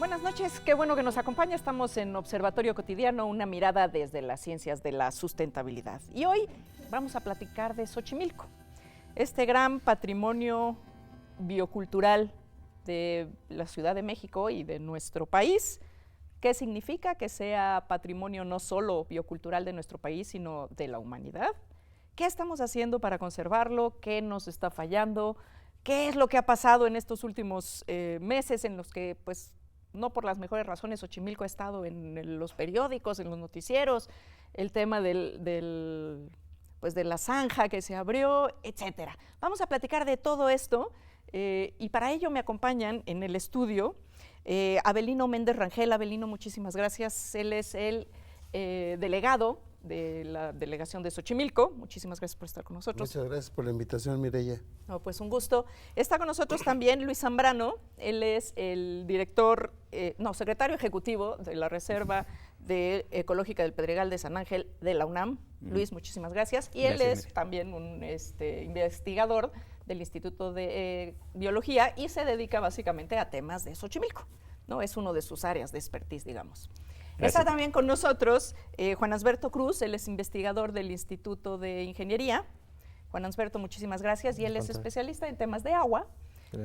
Buenas noches, qué bueno que nos acompaña. Estamos en Observatorio Cotidiano, una mirada desde las ciencias de la sustentabilidad. Y hoy vamos a platicar de Xochimilco, este gran patrimonio biocultural de la Ciudad de México y de nuestro país. ¿Qué significa que sea patrimonio no solo biocultural de nuestro país, sino de la humanidad? ¿Qué estamos haciendo para conservarlo? ¿Qué nos está fallando? ¿Qué es lo que ha pasado en estos últimos meses en los que, pues, no por las mejores razones, Xochimilco ha estado en los periódicos, en los noticieros, el tema de la zanja que se abrió, etcétera? Vamos a platicar de todo esto y para ello me acompañan en el estudio Avelino Méndez Rangel. Avelino, muchísimas gracias. Él es el delegado de la delegación de Xochimilco. Muchísimas gracias por estar con nosotros. Muchas gracias por la invitación, Mireya. No, pues un gusto. Está con nosotros también Luis Zambrano. Él es el secretario ejecutivo de la Reserva Ecológica del Pedregal de San Ángel de la UNAM. Luis, muchísimas gracias. Y él es también un investigador del Instituto de Biología y se dedica básicamente a temas de Xochimilco, ¿no? Es uno de sus áreas de expertise, digamos. Gracias. Está también con nosotros Juan Asberto Cruz. Él es investigador del Instituto de Ingeniería. Juan Asberto, muchísimas gracias. Y él es especialista en temas de agua,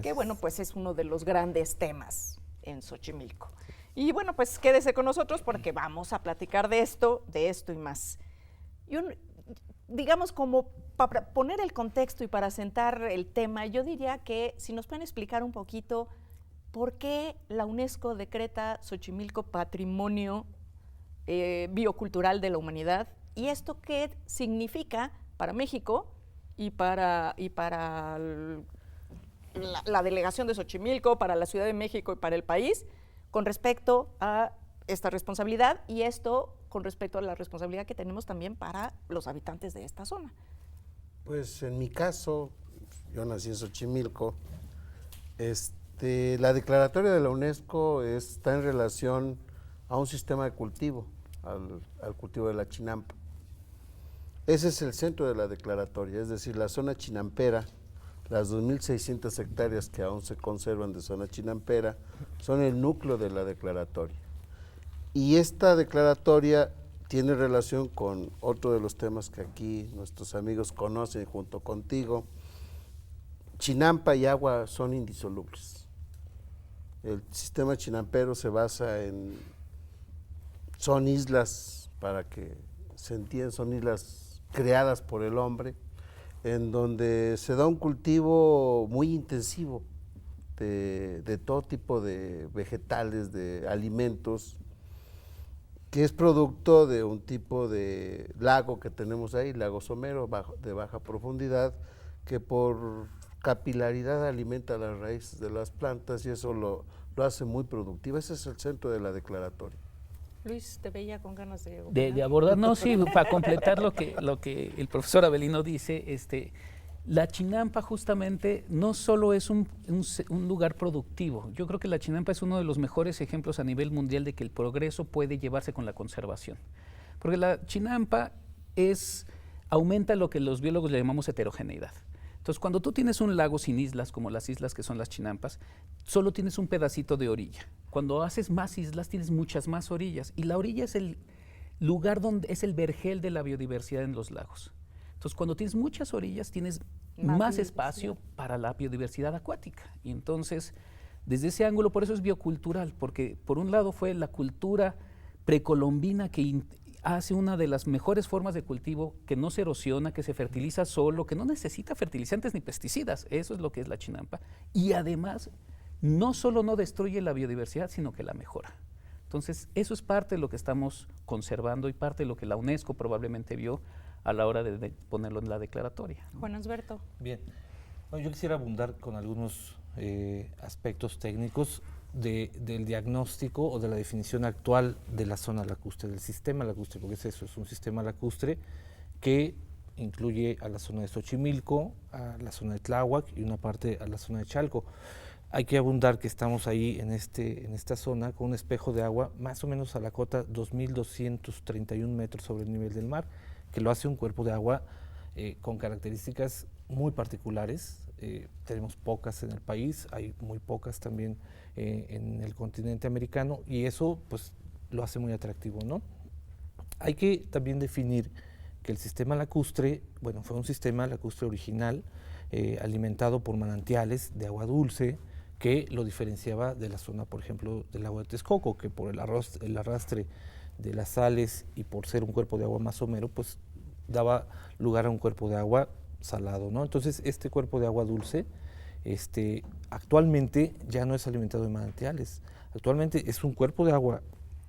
que bueno, pues es uno de los grandes temas en Xochimilco. Y bueno, pues quédese con nosotros porque vamos a platicar de esto y más. Digamos, como para poner el contexto y para sentar el tema, yo diría que si nos pueden explicar un poquito por qué la UNESCO decreta Xochimilco Patrimonio Biocultural de la Humanidad, y esto qué significa para México y para la delegación de Xochimilco, para la Ciudad de México y para el país, con respecto a esta responsabilidad, y esto con respecto a la responsabilidad que tenemos también para los habitantes de esta zona. Pues en mi caso, yo nací en Xochimilco. La declaratoria de la UNESCO está en relación a un sistema de cultivo, al cultivo de la chinampa. Ese es el centro de la declaratoria, es decir, la zona chinampera, las 2.600 hectáreas que aún se conservan de zona chinampera, son el núcleo de la declaratoria. Y esta declaratoria tiene relación con otro de los temas que aquí nuestros amigos conocen junto contigo. Chinampa y agua son indisolubles. El sistema chinampero se basa son islas, para que se entienda, son islas creadas por el hombre, en donde se da un cultivo muy intensivo de todo tipo de vegetales, de alimentos, que es producto de un tipo de lago que tenemos ahí, lago somero, de baja profundidad, que por capilaridad alimenta las raíces de las plantas y eso lo hace muy productiva. Ese es el centro de la declaratoria. Luis, te veía con ganas de abordar. No, sí, para completar lo que el profesor Avelino dice, la chinampa justamente no solo es un lugar productivo. Yo creo que la chinampa es uno de los mejores ejemplos a nivel mundial de que el progreso puede llevarse con la conservación. Porque la chinampa aumenta lo que los biólogos le llamamos heterogeneidad. Entonces, cuando tú tienes un lago sin islas, como las islas que son las chinampas, solo tienes un pedacito de orilla. Cuando haces más islas, tienes muchas más orillas. Y la orilla es el lugar donde es el vergel de la biodiversidad en los lagos. Entonces, cuando tienes muchas orillas, tienes más espacio para la biodiversidad acuática. Y entonces, desde ese ángulo, por eso es biocultural, porque por un lado fue la cultura precolombina que hace una de las mejores formas de cultivo, que no se erosiona, que se fertiliza solo, que no necesita fertilizantes ni pesticidas. Eso es lo que es la chinampa. Y además, no solo no destruye la biodiversidad, sino que la mejora. Entonces, eso es parte de lo que estamos conservando y parte de lo que la UNESCO probablemente vio a la hora de ponerlo en la declaratoria. Juan Asberto. Bien, bueno, yo quisiera abundar con algunos aspectos técnicos del diagnóstico o de la definición actual de la zona lacustre, del sistema lacustre, porque es un sistema lacustre que incluye a la zona de Xochimilco, a la zona de Tláhuac y una parte a la zona de Chalco. Hay que abundar que estamos ahí en esta zona con un espejo de agua más o menos a la cota 2.231 metros sobre el nivel del mar, que lo hace un cuerpo de agua con características muy particulares, tenemos pocas en el país, hay muy pocas también en el continente americano, y eso pues lo hace muy atractivo, ¿no? Hay que también definir que el sistema lacustre, bueno, fue un sistema lacustre original, alimentado por manantiales de agua dulce, que lo diferenciaba de la zona, por ejemplo, del lago de Texcoco, que por el arrastre de las sales y por ser un cuerpo de agua más somero, pues daba lugar a un cuerpo de agua salado, ¿no? Entonces, este cuerpo de agua dulce, actualmente ya no es alimentado de manantiales, actualmente es un cuerpo de agua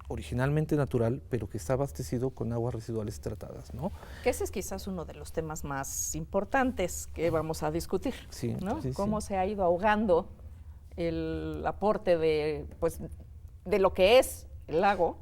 originalmente natural, pero que está abastecido con aguas residuales tratadas, ¿no? Que ese es quizás uno de los temas más importantes que vamos a discutir, Sí, ¿no? sí, Cómo sí. se ha ido ahogando el aporte de, pues, de lo que es el lago,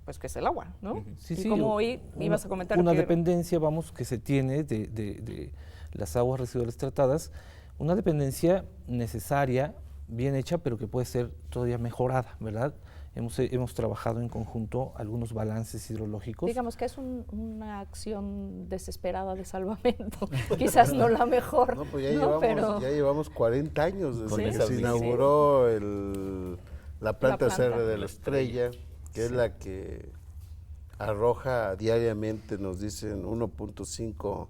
pues que es el agua, ¿no? Sí, y sí, como hoy ibas a comentar una que dependencia, vamos, que se tiene de las aguas residuales tratadas, una dependencia necesaria, bien hecha, pero que puede ser todavía mejorada, ¿verdad? Hemos trabajado en conjunto algunos balances hidrológicos. digamos que es una acción desesperada de salvamento, quizás no la mejor, No, pues ya llevamos 40 años desde Sí. que Sí. se inauguró la planta planta Cerro de la Estrella, que es Sí. la que arroja diariamente, nos dicen, 1.5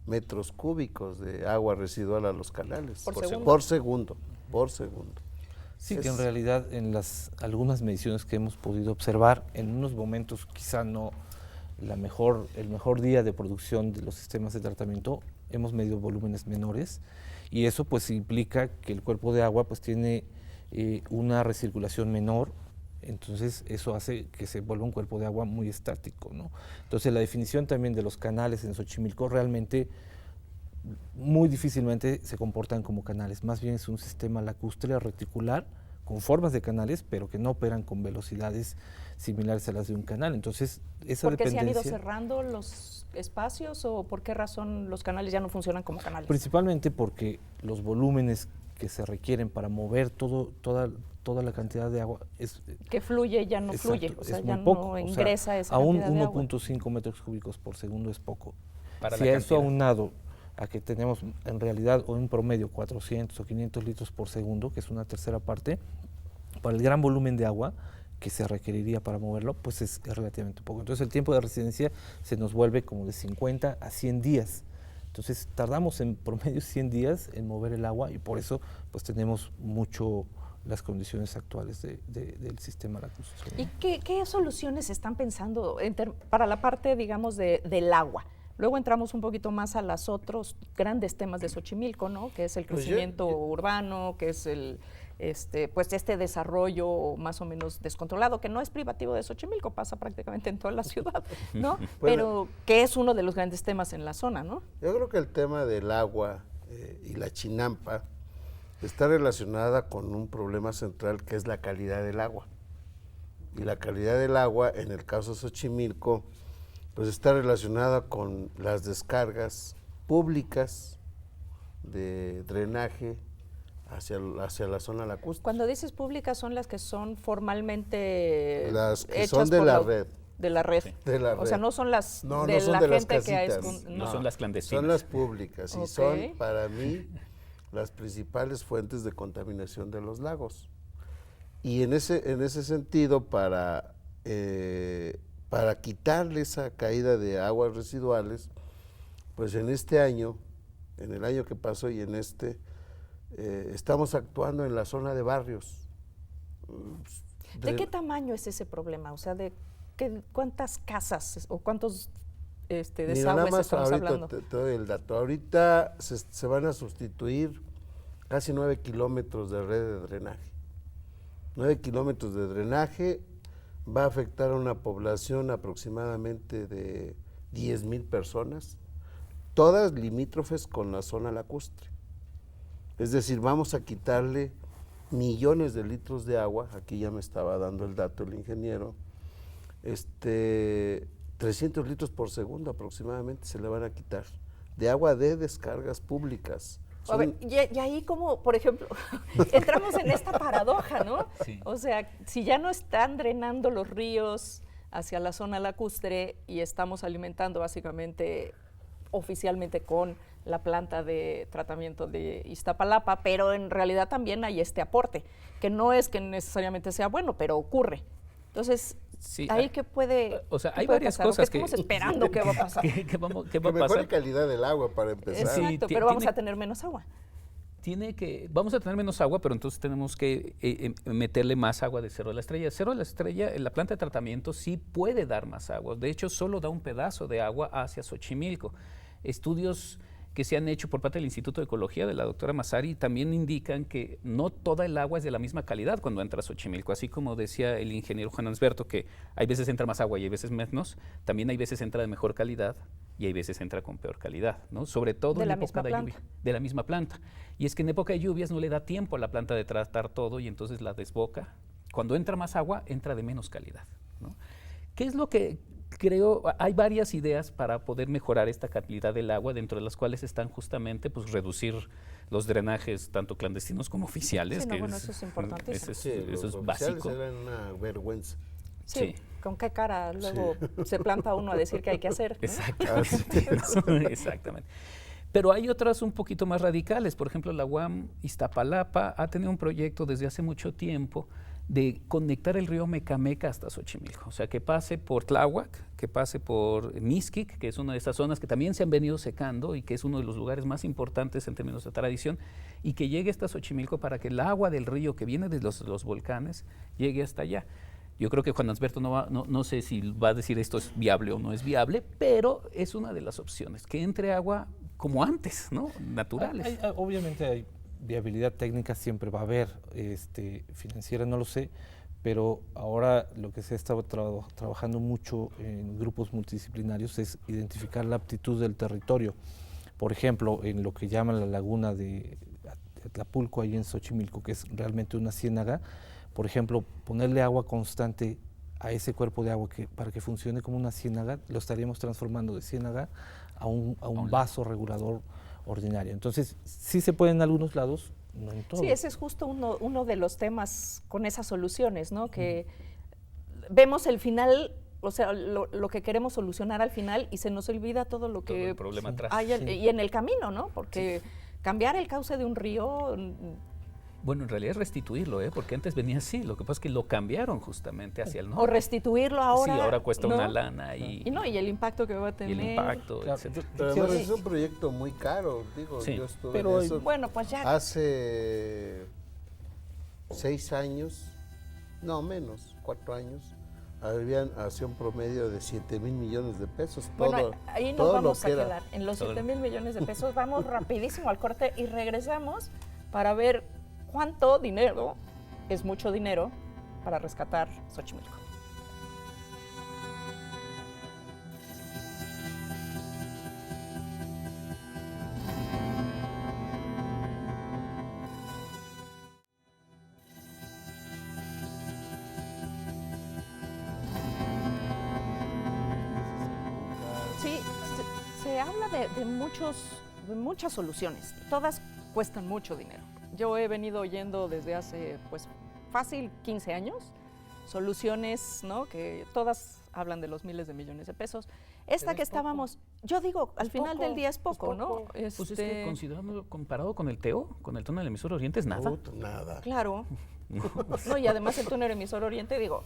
metros cúbicos de agua residual a los canales. Por segundo. Por segundo. Sí, que en realidad en algunas mediciones que hemos podido observar, en unos momentos quizá no el mejor día de producción de los sistemas de tratamiento, hemos medido volúmenes menores, y eso pues implica que el cuerpo de agua pues tiene una recirculación menor, entonces eso hace que se vuelva un cuerpo de agua muy estático, ¿no? Entonces la definición también de los canales en Xochimilco realmente muy difícilmente se comportan como canales, más bien es un sistema lacustre reticular con formas de canales, pero que no operan con velocidades similares a las de un canal. Entonces, esa ¿Por qué se han ido dependencia, cerrando los espacios o por qué razón los canales ya no funcionan como canales? principalmente porque los volúmenes que se requieren para mover toda la cantidad de agua es Que fluye ya no exacto, fluye, o sea, es ya muy poco. no O sea, ingresa esa aún cantidad de agua. 1.5 metros cúbicos por segundo es poco. Para Si la a eso cantidad. aunado a que tenemos en realidad un promedio 400 o 500 litros por segundo, que es una tercera parte, para el gran volumen de agua que se requeriría para moverlo, pues es relativamente poco. Entonces el tiempo de residencia se nos vuelve como de 50 a 100 días. Entonces tardamos en promedio 100 días en mover el agua, y por eso pues tenemos mucho las condiciones actuales del sistema lacustre, ¿no? ¿Y qué soluciones están pensando para la parte, digamos, del agua? Luego entramos un poquito más a los otros grandes temas de Xochimilco, ¿no? Que es el Pues crecimiento urbano, que es este desarrollo más o menos descontrolado, que no es privativo de Xochimilco, pasa prácticamente en toda la ciudad, ¿no? Pero que es uno de los grandes temas en la zona, ¿no? Yo creo que el tema del agua y la chinampa está relacionada con un problema central, que es la calidad del agua. Y la calidad del agua, en el caso de Xochimilco, pues está relacionada con las descargas públicas de drenaje hacia la zona lacustre. Cuando dices públicas, son las que son formalmente Las que hechas son de por la red. De la red. De la O sea, red. no son las No, de no son la de las gente que ha casitas. No son las clandestinas. Son las públicas y Ok. son, para mí, las principales fuentes de contaminación de los lagos. Y en ese sentido, para quitarle esa caída de aguas residuales, pues en este año, en el año que pasó y en estamos actuando en la zona de barrios. ¿De qué tamaño es ese problema? O sea, ¿cuántas casas o cuántos Mira, desagües nada más estamos ahorita hablando? te doy el dato. Ahorita se van a sustituir casi 9 kilómetros de red de drenaje. 9 kilómetros de drenaje va a afectar a una población aproximadamente de 10,000 personas, todas limítrofes con la zona lacustre. Es decir, vamos a quitarle millones de litros de agua, aquí ya me estaba dando el dato el ingeniero, 300 litros por segundo aproximadamente se le van a quitar, de agua de descargas públicas. A ver, y ahí como, por ejemplo, entramos en esta paradoja, ¿no? Sí. O sea, si ya no están drenando los ríos hacia la zona lacustre y estamos alimentando básicamente, oficialmente con la planta de tratamiento de Iztapalapa, pero en realidad también hay este aporte, que no es que necesariamente sea bueno, pero ocurre. Entonces, Sí, ahí que puede, o sea, ¿qué hay puede varias pasar? ¿O cosas qué estamos esperando que va a pasar? que va Que a mejore pasar. calidad del agua para empezar. Sí, Exacto, ti- pero vamos tiene- a tener menos agua. Vamos a tener menos agua, pero entonces tenemos que meterle más agua de Cerro de la Estrella. Cerro de la Estrella, la planta de tratamiento sí puede dar más agua. De hecho, solo da un pedazo de agua hacia Xochimilco. Estudios que se han hecho por parte del Instituto de Ecología de la doctora Massari también indican que no toda el agua es de la misma calidad cuando entra a Xochimilco. Así como decía el ingeniero Juan Ansberto, que hay veces entra más agua y hay veces menos, también hay veces entra de mejor calidad y hay veces entra con peor calidad, ¿no? Sobre todo De en la época misma de planta. lluvia, de la misma planta. Y es que en época de lluvias no le da tiempo a la planta de tratar todo y entonces la desboca. Cuando entra más agua, entra de menos calidad, ¿no? ¿Qué es lo que creo? Hay varias ideas para poder mejorar esta calidad del agua, dentro de las cuales están justamente pues reducir los drenajes tanto clandestinos como oficiales. Sí, no, que bueno, eso es importantísimo. Sí, eso los es oficiales básico. eran una vergüenza. Sí, Sí. ¿con qué cara luego se planta uno a decir que hay que hacer? ¿no? Exactamente. Exactamente. Pero hay otras un poquito más radicales. Por ejemplo, la UAM Iztapalapa ha tenido un proyecto desde hace mucho tiempo de conectar el río Mecameca hasta Xochimilco. O sea, que pase por Tláhuac, que pase por Mixquic, que es una de esas zonas que también se han venido secando y que es uno de los lugares más importantes en términos de tradición, y que llegue hasta Xochimilco para que el agua del río que viene de los volcanes llegue hasta allá. Yo creo que Juan Ansberto no sé si va a decir esto es viable o no es viable, pero es una de las opciones, que entre agua como antes, ¿no? Naturales. Obviamente hay viabilidad técnica, siempre va a haber, financiera no lo sé, pero ahora lo que se ha estado trabajando mucho en grupos multidisciplinarios es identificar la aptitud del territorio. Por ejemplo, en lo que llaman la laguna de Atlapulco, ahí en Xochimilco, que es realmente una ciénaga, por ejemplo, ponerle agua constante a ese cuerpo de agua para que funcione como una ciénaga, lo estaríamos transformando de ciénaga a un vaso regulador ordinario. Entonces, sí se puede en algunos lados, no en todos. Sí, ese es justo uno de los temas con esas soluciones, ¿no? Que vemos el final, o sea, lo que queremos solucionar al final y se nos olvida todo lo Todo que el problema atrás. hay y en el camino, ¿no? Porque cambiar el cauce de un río, Bueno, en realidad es restituirlo, porque antes venía así. Lo que pasa es que lo cambiaron justamente hacia el norte. o restituirlo ahora. Sí, ahora cuesta ¿no? una lana y el impacto que va a y tener. el impacto, Claro, etcétera. Pero Sí, además sí. es un proyecto muy caro, digo, Sí. yo estuve Pero en eso Bueno, pues ya. hace 6 años, no menos, 4 años, hacía un promedio de 7,000 millones de pesos. Bueno, ahí nos todo lo vamos a que era. quedar, en los Todo 7,000 millones de pesos. Vamos rapidísimo al corte y regresamos para ver cuánto dinero es mucho dinero para rescatar Xochimilco. Sí, se habla de muchas soluciones, todas cuestan mucho dinero. Yo he venido oyendo desde hace, pues, fácil 15 años, soluciones, ¿no? Que todas hablan de los miles de millones de pesos. Esta que estábamos, yo digo, al final del día es poco, ¿no? Pues es que considerándolo comparado con el TEO, con el túnel del emisor Oriente, es nada. Puta, nada. Claro. No, y además el túnel emisor Oriente, digo,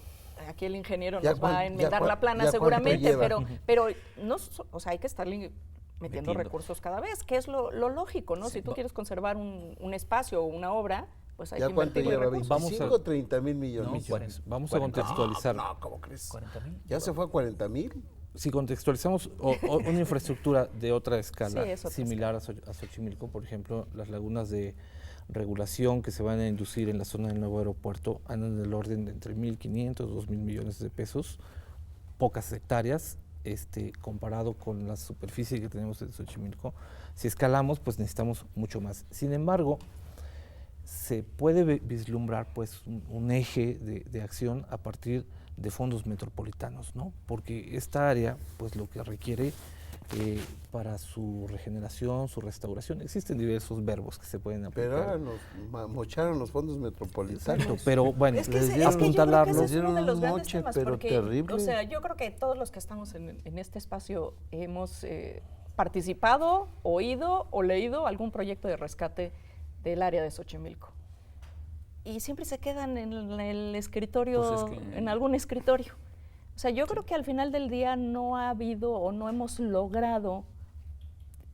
aquí el ingeniero Ya nos va a cuán- enmendar ya la plana cuánto seguramente, lleva. pero no, o sea, hay que estarle metiendo Metiendo. recursos cada vez, que es lo lógico, ¿no? Sí. Si tú quieres conservar un espacio o una obra, pues hay ¿Ya que cuánto invertirle lleva? recursos. Vamos a- 25 o 30,000 millones. No, Vamos a 40. contextualizar. No, ¿cómo crees? 40,000. ¿Ya se fue a 40,000? Si contextualizamos una infraestructura de otra escala, Sí, es otra similar a Xochimilco, por ejemplo, las lagunas de regulación que se van a inducir en la zona del nuevo aeropuerto andan del orden de entre 1.500 y 2.000 millones de pesos, pocas hectáreas, comparado con la superficie que tenemos en Xochimilco. Si escalamos, pues necesitamos mucho más. Sin embargo, se puede vislumbrar pues un eje de acción a partir de fondos metropolitanos, ¿no? Porque esta área, pues lo que requiere para su regeneración, su restauración, existen diversos verbos que se pueden Pero aplicar. ahora nos mocharon los fondos metropolitanos. Exacto, pero bueno, Es que, les es dieron que un yo creo que talarlo. ese Les es uno de dieron los un grandes moche, temas, pero porque, terrible. o sea, yo creo que todos los que estamos en este espacio hemos participado, oído o leído algún proyecto de rescate del área de Xochimilco. Y siempre se quedan en el escritorio, Pues es que, en algún escritorio. O sea, yo creo que al final del día no ha habido o no hemos logrado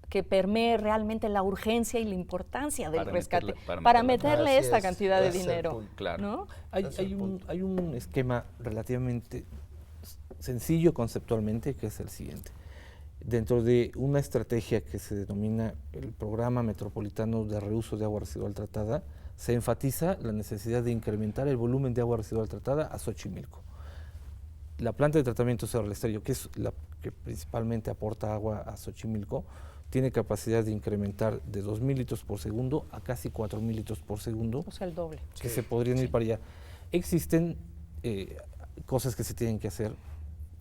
que permee realmente la urgencia y la importancia del rescate para meterle esta cantidad de dinero. Claro. ¿No? Hay un esquema relativamente sencillo conceptualmente, que es el siguiente. Dentro de una estrategia que se denomina el Programa Metropolitano de Reuso de Agua Residual Tratada, se enfatiza la necesidad de incrementar el volumen de agua residual tratada a Xochimilco. La planta de tratamiento Cerro del Estero, que es la que principalmente aporta agua a Xochimilco, tiene capacidad de incrementar de 2.000 litros por segundo a casi 4.000 litros por segundo. O sea, el doble. Que se podrían ir para allá. Existen cosas que se tienen que hacer,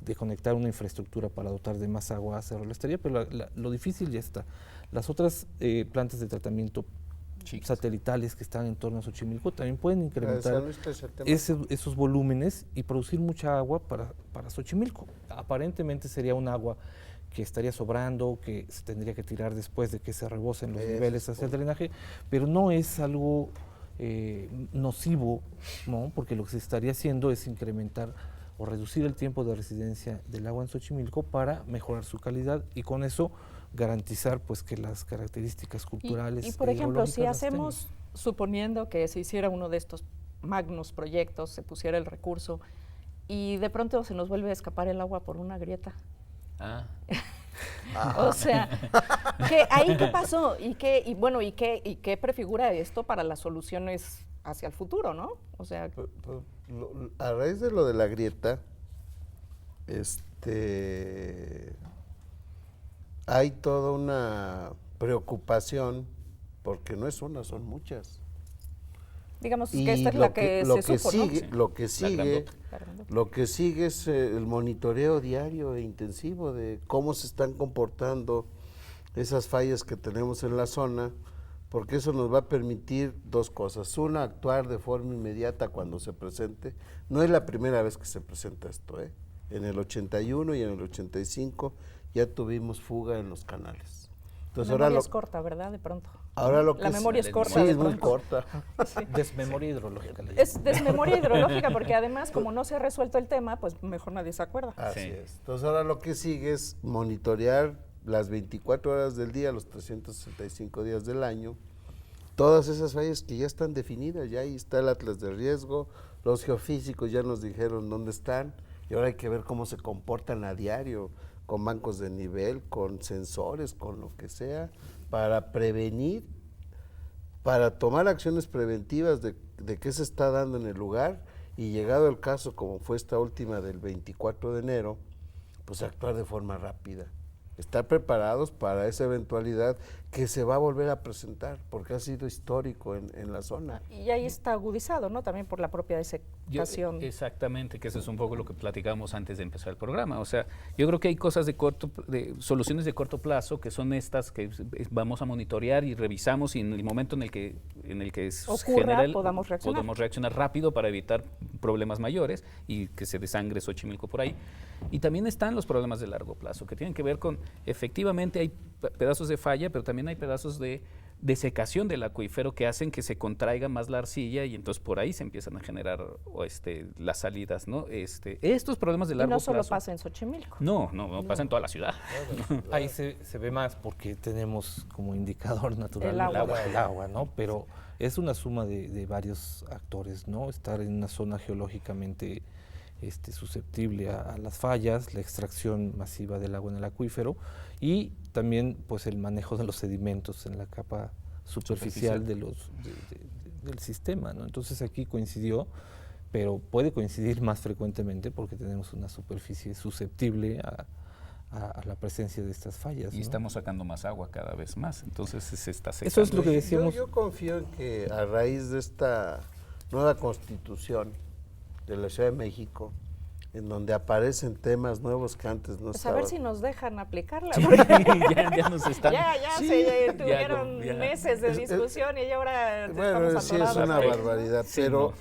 de conectar una infraestructura para dotar de más agua a Cerro del Estero, pero lo difícil ya está. Las otras plantas de tratamiento satelitales que están en torno a Xochimilco también pueden incrementar esos volúmenes y producir mucha agua para Xochimilco. Aparentemente sería un agua que estaría sobrando, que se tendría que tirar después de que se rebosen los niveles hacia el drenaje, pero no es algo nocivo, ¿no? Porque lo que se estaría haciendo es incrementar o reducir el tiempo de residencia del agua en Xochimilco para mejorar su calidad y con eso garantizar pues que las características culturales y por ejemplo, si las hacemos, suponiendo que se hiciera uno de estos magnos proyectos, se pusiera el recurso y de pronto se nos vuelve a escapar el agua por una grieta. O sea, ¿ahí qué pasó? ¿Y qué prefigura esto para las soluciones hacia el futuro, no? O sea, a raíz de lo de la grieta, hay toda una preocupación, porque no es una, son muchas. digamos que esta es la que se supo, ¿no? Sí. Lo que sigue es el monitoreo diario e intensivo de cómo se están comportando esas fallas que tenemos en la zona, porque eso nos va a permitir dos cosas. Una, actuar de forma inmediata cuando se presente. No es la primera vez que se presenta esto, ¿eh? En el 81 y en el 85 ya tuvimos fuga en los canales. Entonces, la memoria es corta, ¿verdad? De pronto. Ahora lo la memoria es corta. Sí, es muy corta. Sí. Desmemoria hidrológica. Es desmemoria hidrológica porque además, como no se ha resuelto el tema, pues mejor nadie se acuerda. Así es. Entonces ahora lo que sigue es monitorear las 24 horas del día, los 365 días del año, todas esas fallas que ya están definidas, ya ahí está el atlas de riesgo, los geofísicos ya nos dijeron dónde están, y ahora hay que ver cómo se comportan a diario, con bancos de nivel, con sensores, con lo que sea, para prevenir, para tomar acciones preventivas de qué se está dando en el lugar, y llegado el caso, como fue esta última del 24 de enero, pues actuar de forma rápida. Estar preparados para esa eventualidad que se va a volver a presentar, porque ha sido histórico en la zona. Y ahí está agudizado, ¿no? También por la propia desecación. Exactamente, que eso es un poco lo que platicamos antes de empezar el programa. O sea, yo creo que hay cosas soluciones de corto plazo que son estas que vamos a monitorear y revisamos, y en el momento en el que ocurra, podamos reaccionar rápido para evitar problemas mayores y que se desangre Xochimilco por ahí. Y también están los problemas de largo plazo, que tienen que ver con, efectivamente hay pedazos de falla, pero también hay pedazos de desecación del acuífero que hacen que se contraiga más la arcilla y entonces por ahí se empiezan a generar las salidas, ¿no? Estos problemas de largo plazo. Y no solo pasa en Xochimilco. No, pasa en toda la ciudad. Ahí se ve más porque tenemos como indicador natural el agua, ¿no? Pero es una suma de varios actores, ¿no? Estar en una zona geológicamente susceptible a las fallas, la extracción masiva del agua en el acuífero y también pues el manejo de los sedimentos en la capa superficial del sistema, ¿no? Entonces aquí coincidió, pero puede coincidir más frecuentemente porque tenemos una superficie susceptible a la presencia de estas fallas. Y estamos sacando más agua cada vez más, entonces se está secando. Eso es lo que decíamos. Yo confío en que a raíz de esta nueva constitución de la Ciudad de México, en donde aparecen temas nuevos que antes no estaban. A ver si nos dejan aplicarla. ya nos están. Tuvieron meses de discusión y ahora bueno, sí es una barbaridad, sí, pero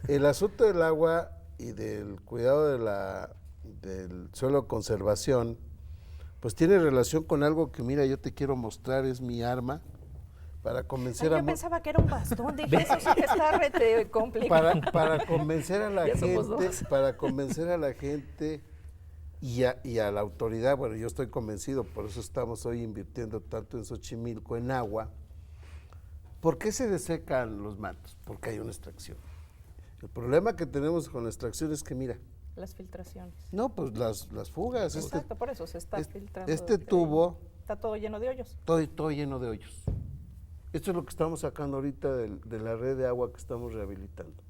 el asunto del agua y del cuidado del suelo de conservación, pues tiene relación con algo que, mira, yo te quiero mostrar, es mi arma, para convencer Yo pensaba que era un bastón, dije, eso sí que está rete complicado. para convencer a la Ya somos gente, dos. para convencer a la gente y a la autoridad. Bueno, yo estoy convencido, por eso estamos hoy invirtiendo tanto en Xochimilco, en agua. ¿Por qué se desecan los mantos? Porque hay una extracción. El problema que tenemos con la extracción es que, mira, Las filtraciones. no, pues las fugas. Exacto, por eso se está filtrando. Este tubo, Está todo lleno de hoyos. todo lleno de hoyos. Esto es lo que estamos sacando ahorita de la red de agua que estamos rehabilitando.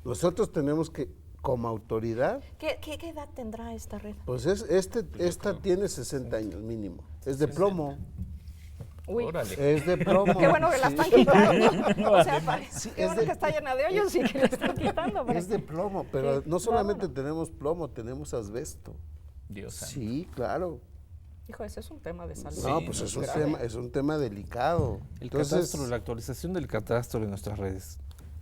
Nosotros tenemos que, como autoridad, ¿Qué edad tendrá esta red? pues esta tiene 60 años mínimo. Es de plomo. Uy, Órale. Es de plomo. qué bueno que la sí. están quitando. O sea, Sí, qué es bueno de- que está llena de hoyos y que la están quitando. Es de plomo, pero Sí, no solamente no. tenemos plomo, tenemos asbesto. Dios santo. Sí, claro. Hijo, ese es un tema de salud. No, Sí, pues no, es un grave. tema delicado. El Entonces, catastro, la actualización del catastro de nuestras redes.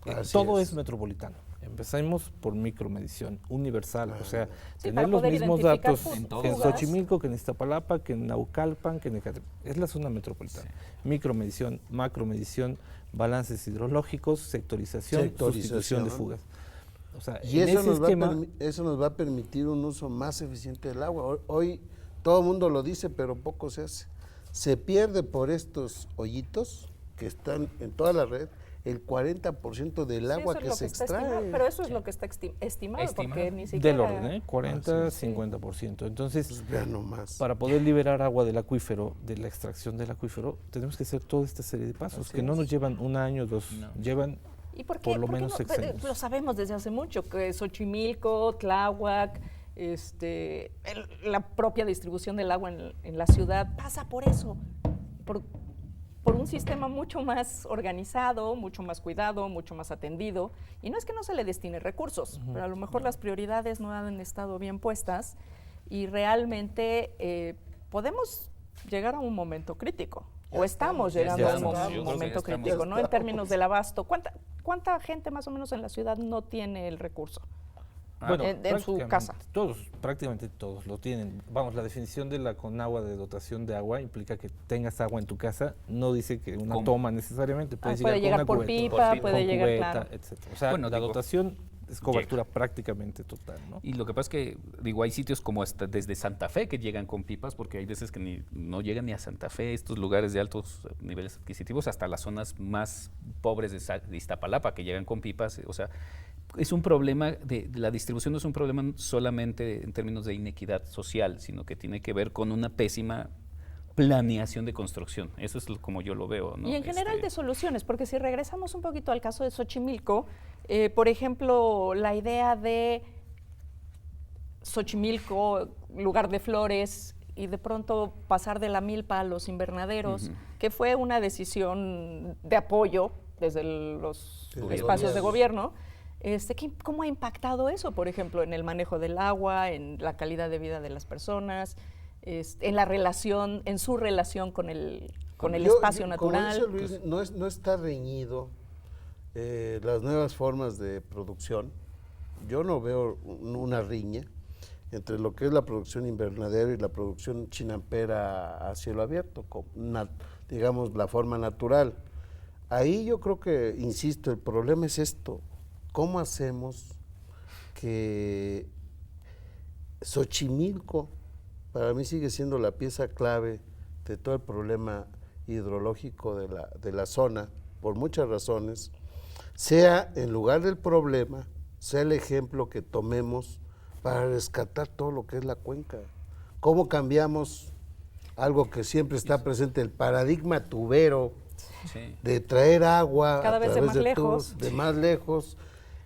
Así Todo es. es metropolitano. Empezamos por micromedición universal, o sea, Sí, tener para los poder mismos identificar datos En que en todos lados. Xochimilco, que en Iztapalapa, que en Naucalpan, que en Ecatepec. Es la zona metropolitana. Micromedición, macromedición, balances hidrológicos, sectorización, sustitución de fugas. O sea, y en ese esquema, eso nos va a permitir un uso más eficiente del agua. Hoy todo el mundo lo dice, pero poco se hace. Se pierde por estos hoyitos que están en toda la red el 40% del Sí, agua eso es que lo se está estimado, extrae. pero eso es lo que está estimado, porque Estimado. ni siquiera... del orden, 40, 50%. Entonces, Pues vean nomás. para poder liberar agua del acuífero, de la extracción del acuífero, tenemos que hacer toda esta serie de pasos Así que no es. nos llevan un año, dos, No. llevan ¿Y por qué? por lo ¿Por qué menos no? 6 años. Lo sabemos desde hace mucho, que Xochimilco, Tláhuac, la propia distribución del agua en la ciudad pasa por eso, por un sistema mucho más organizado, mucho más cuidado, mucho más atendido. Y no es que no se le destine recursos, pero a lo mejor las prioridades no han estado bien puestas y realmente podemos llegar a un momento crítico. O estamos llegando a un estamos. Yo creo que ya momento estamos. crítico, ¿no? En términos del abasto. ¿Cuánta gente más o menos en la ciudad no tiene el recurso? Bueno, en su prácticamente casa. Prácticamente todos lo tienen. Vamos, la definición de la Conagua de dotación de agua implica que tengas agua en tu casa, no dice que una ¿Cómo? toma necesariamente, puedes puede llegar llegar con por una cubeta, pipa, Por puede con llegar, cubeta, claro. etcétera. O sea, Bueno, la digo, dotación es cobertura prácticamente total, ¿no? Y lo que pasa es que, digo, hay sitios como hasta desde Santa Fe que llegan con pipas, porque hay veces que no llegan ni a Santa Fe, estos lugares de altos niveles adquisitivos, hasta las zonas más pobres de Iztapalapa que llegan con pipas. O sea, es un problema, de la distribución no es un problema solamente en términos de inequidad social, sino que tiene que ver con una pésima planeación de construcción. Eso es como yo lo veo, ¿no? Y en general de soluciones, porque si regresamos un poquito al caso de Xochimilco, por ejemplo, la idea de Xochimilco, lugar de flores, y de pronto pasar de la milpa a los invernaderos, que fue una decisión de apoyo desde los Desde espacios de gobiernos. gobierno. ¿Cómo ha impactado eso, por ejemplo, en el manejo del agua, en la calidad de vida de las personas, en la relación, en su relación con el espacio natural? Como dice Luis, no está reñido las nuevas formas de producción. Yo no veo una riña entre lo que es la producción invernadero y la producción chinampera a cielo abierto, digamos la forma natural. Ahí yo creo que, insisto, el problema es esto. ¿Cómo hacemos que Xochimilco, para mí sigue siendo la pieza clave de todo el problema hidrológico de la zona, por muchas razones, sea en lugar del problema, sea el ejemplo que tomemos para rescatar todo lo que es la cuenca? ¿Cómo cambiamos algo que siempre está presente, el paradigma tubero, Sí. de traer agua Cada a vez de través más tubos, lejos. de más lejos,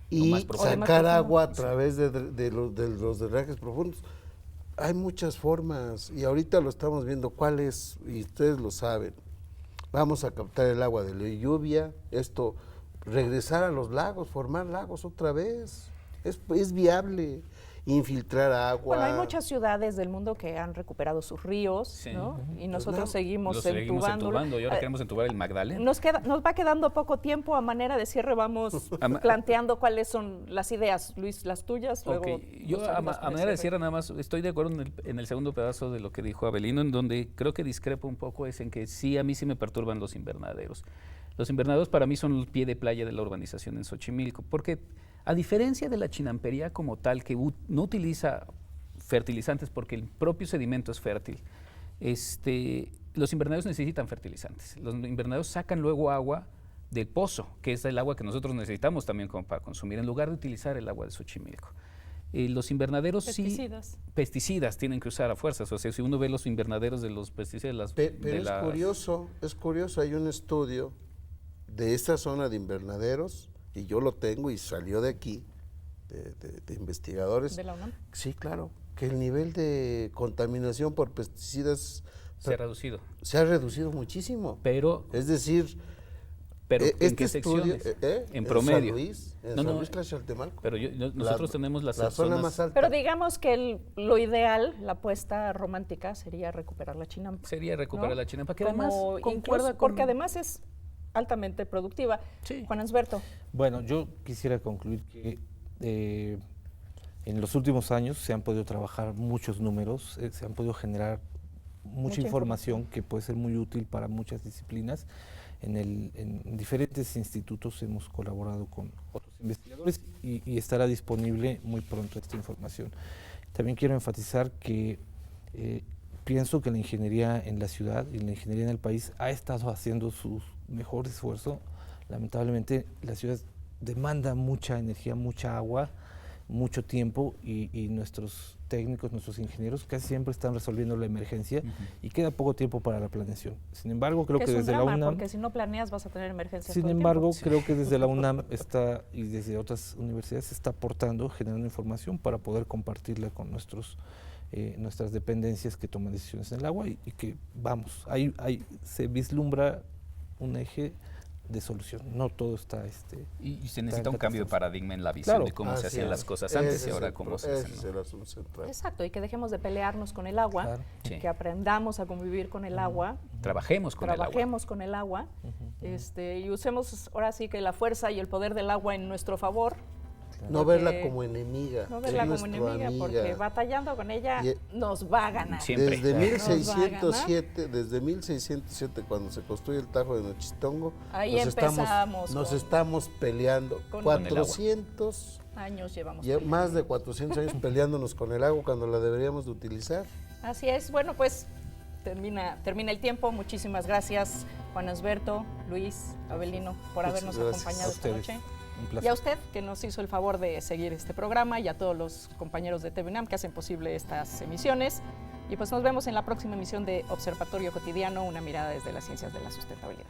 y más profundo. O de más sacar profundo. agua a través de los drenajes profundos? Hay muchas formas y ahorita lo estamos viendo. ¿Cuál es? Y ustedes lo saben. Vamos a captar el agua de la lluvia, regresar a los lagos, formar lagos otra vez. Es viable. infiltrar agua. Bueno, hay muchas ciudades del mundo que han recuperado sus ríos, Sí. ¿no? Y nosotros Claro. seguimos Lo seguimos entuvándolo. entubando y ahora queremos entubar el Magdalena. Nos va quedando poco tiempo. A manera de cierre vamos planteando cuáles son las ideas. Luis, las tuyas, luego Ok, yo nos a abrimos con el manera de cierre nada más estoy de acuerdo en el segundo pedazo de lo que dijo Avelino, en donde creo que discrepo un poco es en que sí, a mí sí me perturban los invernaderos. Los invernaderos para mí son el pie de playa de la urbanización en Xochimilco, porque a diferencia de la chinampería como tal, que no utiliza fertilizantes porque el propio sedimento es fértil, los invernaderos necesitan fertilizantes. Los invernaderos sacan luego agua del pozo, que es el agua que nosotros necesitamos también como para consumir, en lugar de utilizar el agua de Xochimilco. Los invernaderos pesticidas tienen que usar a fuerzas. O sea, si uno ve los invernaderos de los pesticidas, Pero es curioso, hay un estudio de esta zona de invernaderos, y yo lo tengo y salió de aquí, de investigadores. ¿De la UNAM? Sí, claro, que el nivel de contaminación por pesticidas se ha reducido. Se ha reducido muchísimo. Pero es decir, ¿en qué secciones? En promedio. San Luis, San Luis Tlaxcaltemalco. Pero nosotros tenemos las zona más alta. Pero digamos que lo ideal, la apuesta romántica, sería recuperar la chinampa. Sería recuperar, ¿no?, la chinampa, que además concuerda con... Porque además es altamente productiva. Sí. Juan Ansberto. Bueno, yo quisiera concluir que en los últimos años se han podido trabajar muchos números, se han podido generar mucha información que puede ser muy útil para muchas disciplinas. En diferentes institutos hemos colaborado con otros investigadores y estará disponible muy pronto esta información. También quiero enfatizar que pienso que la ingeniería en la ciudad y la ingeniería en el país ha estado haciendo su mejor esfuerzo. Lamentablemente la ciudad demanda mucha energía, mucha agua, mucho tiempo y nuestros técnicos, nuestros ingenieros casi siempre están resolviendo la emergencia y queda poco tiempo para la planeación. Sin embargo, creo que desde la UNAM... porque si no planeas vas a tener emergencias Sin embargo, creo que desde la UNAM y desde otras universidades se está aportando, generando información para poder compartirla con nuestras dependencias que toman decisiones en el agua y que, vamos, se vislumbra un eje de solución, no todo está... y se necesita un cambio de paradigma en la visión de cómo se hacían las cosas antes y ahora cómo se hacen. Exacto, y que dejemos de pelearnos con el agua, que aprendamos a convivir con el agua. Trabajemos con el agua. Y usemos ahora sí que la fuerza y el poder del agua en nuestro favor. No verla como enemiga. No verla como enemiga, porque batallando con ella nos va a ganar. Siempre. Desde 1607, cuando se construye el Tajo de Nochistongo, nos estamos peleando. 400 años llevamos. Más de 400 años peleándonos con el agua cuando la deberíamos de utilizar. Así es. Bueno, pues termina el tiempo. Muchísimas gracias, Juan Ansberto, Luis, Avelino, por habernos acompañado esta noche. Y a usted, que nos hizo el favor de seguir este programa, y a todos los compañeros de TV UNAM que hacen posible estas emisiones. Y pues nos vemos en la próxima emisión de Observatorio Cotidiano, una mirada desde las ciencias de la sustentabilidad.